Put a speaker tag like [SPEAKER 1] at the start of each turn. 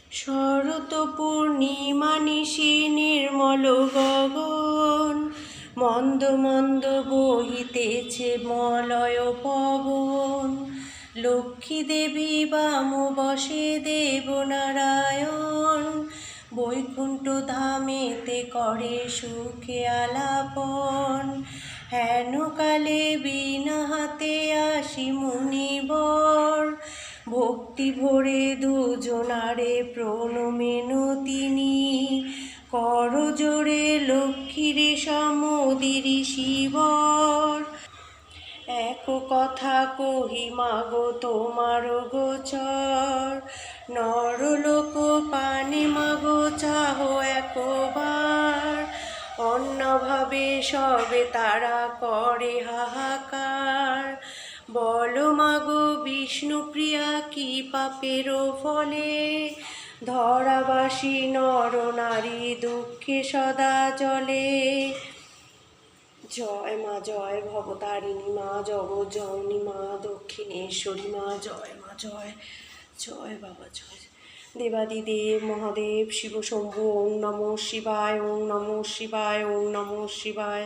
[SPEAKER 1] শরৎ পূর্ণিমা নিশি নির্মল গগন, মন্দ মন্দ বহিতেছে মলয় পবন। লক্ষ্মী দেবী বাম বসে দেবনারায়ণ, বৈকুণ্ঠ ধামেতে করে সুখে আলাপন। হেন কালে বীণা হাতে আসি মুনিবর, ভক্তি ভরে দুজনারে প্রণমিনতিনি। কর জোরে লক্ষ্মীরে সমদিরি শিবর, এক কথা কহি মাগো তোমার গোচর। নরলোক পানে মাগো চাহো একবার, অন্যভাবে সবে তারা করে হাহাকার। বলো মাগো বিষ্ণুপ্রিয়া কি পাপেরও ফলে, ধরাবাসী নর নারী দুঃখে সদা জলে। জয় মা, জয় ভবতারিণী মা, জগজ্জননী মা, দক্ষিণেশ্বরী মা, জয় মা, জয় জয় বাবা, জয়। দেবাদিদেব মহাদেব শিব শম্ভু, ওং নমঃ শিবায়, ওং নমঃ শিবায়, ওং নমঃ শিবায়।